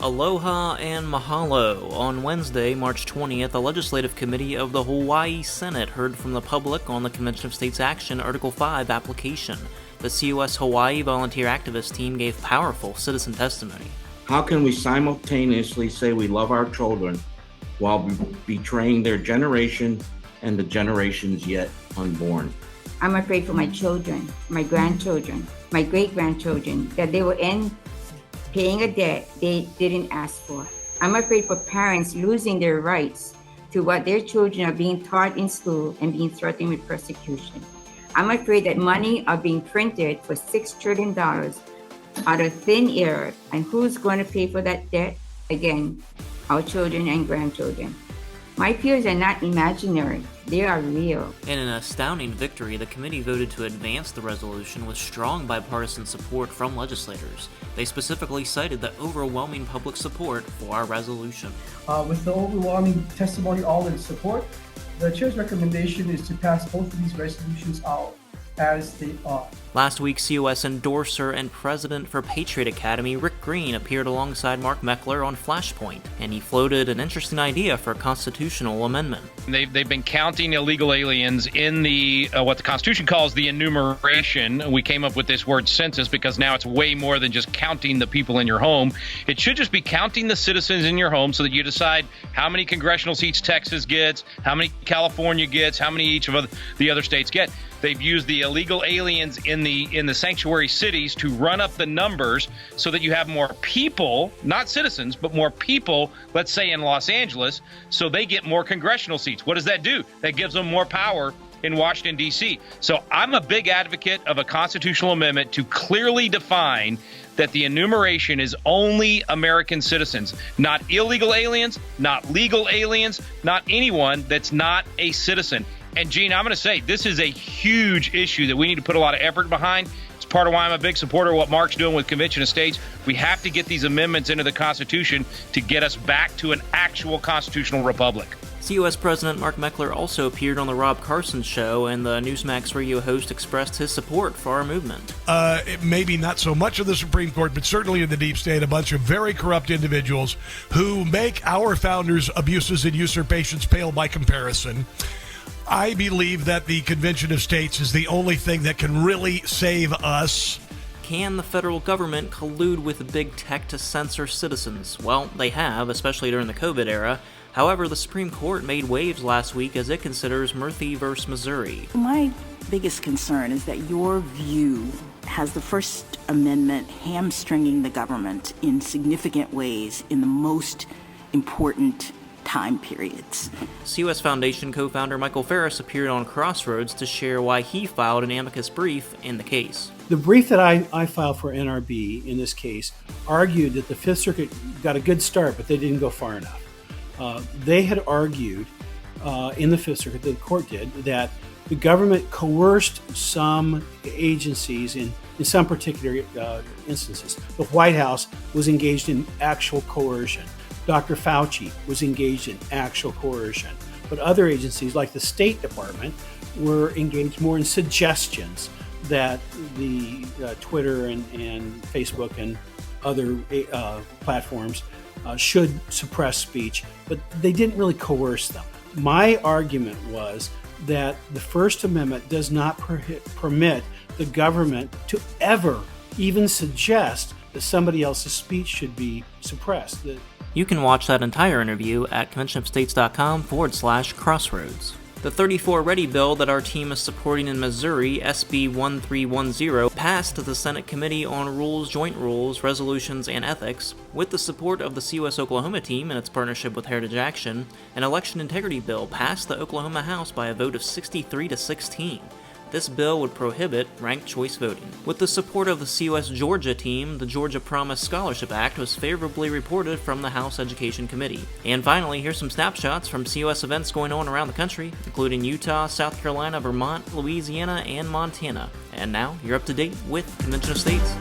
Aloha and mahalo. On Wednesday, March 20th, the Legislative Committee of the Hawaii Senate heard from the public on the Convention of States Action Article 5 application. The COS Hawaii volunteer activist team gave powerful citizen testimony. How can we simultaneously say we love our children while betraying their generation and the generations yet unborn? I'm afraid for my children, my grandchildren, my great-grandchildren, that they will end paying a debt they didn't ask for. I'm afraid for parents losing their rights to what their children are being taught in school and being threatened with persecution. I'm afraid that money are being printed for $6 trillion out of thin air, and who's going to pay for that debt? Again, our children and grandchildren. My fears are not imaginary, they are real. In an astounding victory, the committee voted to advance the resolution with strong bipartisan support from legislators. They specifically cited the overwhelming public support for our resolution. With the overwhelming testimony all in support, the chair's recommendation is to pass both of these resolutions out as they are. Last week, COS endorser and president for Patriot Academy, Rick Green, appeared alongside Mark Meckler on Flashpoint, and he floated an interesting idea for a constitutional amendment. They've been counting illegal aliens in the what the Constitution calls the enumeration. We came up with this word census because now it's way more than just counting the people in your home. It should just be counting the citizens in your home so that you decide how many congressional seats Texas gets, how many California gets, how many each of the other states get. They've used the illegal aliens in the sanctuary cities to run up the numbers so that you have more people, not citizens, but more people, let's say in Los Angeles, so they get more congressional seats. What does that do? That gives them more power in Washington, D.C. So I'm a big advocate of a constitutional amendment to clearly define that the enumeration is only American citizens, not illegal aliens, not legal aliens, not anyone that's not a citizen. And Gene, I'm going to say this is a huge issue that we need to put a lot of effort behind. It's part of why I'm a big supporter of what Mark's doing with Convention of States. We have to get these amendments into the Constitution to get us back to an actual constitutional republic. COS President Mark Meckler also appeared on the Rob Carson show, and the Newsmax radio host expressed his support for our movement. Maybe not so much of the Supreme Court, but certainly in the deep state, a bunch of very corrupt individuals who make our founders' abuses and usurpations pale by comparison. I believe that the Convention of States is the only thing that can really save us. Can the federal government collude with big tech to censor citizens? Well, they have, especially during the COVID era. However, the Supreme Court made waves last week as it considers Murphy v. Missouri. My biggest concern is that your view has the First Amendment hamstringing the government in significant ways in the most important time periods. COS Foundation co-founder Michael Ferris appeared on Crossroads to share why he filed an amicus brief in the case. The brief that I filed for NRB in this case argued that the Fifth Circuit got a good start, but they didn't go far enough. They had argued in the Fifth Circuit, the court did, that the government coerced some agencies in some particular instances. The White House was engaged in actual coercion. Dr. Fauci was engaged in actual coercion. But other agencies, like the State Department, were engaged more in suggestions that the Twitter and Facebook and other platforms should suppress speech, but they didn't really coerce them. My argument was that the First Amendment does not permit the government to ever even suggest that somebody else's speech should be suppressed. You can watch that entire interview at conventionofstates.com/crossroads. The 34 Ready bill that our team is supporting in Missouri, SB 1310, passed the Senate Committee on Rules, Joint Rules, Resolutions, and Ethics. With the support of the COS Oklahoma team and its partnership with Heritage Action, an election integrity bill passed the Oklahoma House by a vote of 63-16. This bill would prohibit ranked choice voting. With the support of the COS Georgia team, the Georgia Promise Scholarship Act was favorably reported from the House Education Committee. And finally, here's some snapshots from COS events going on around the country, including Utah, South Carolina, Vermont, Louisiana, and Montana. And now, you're up to date with Convention of States.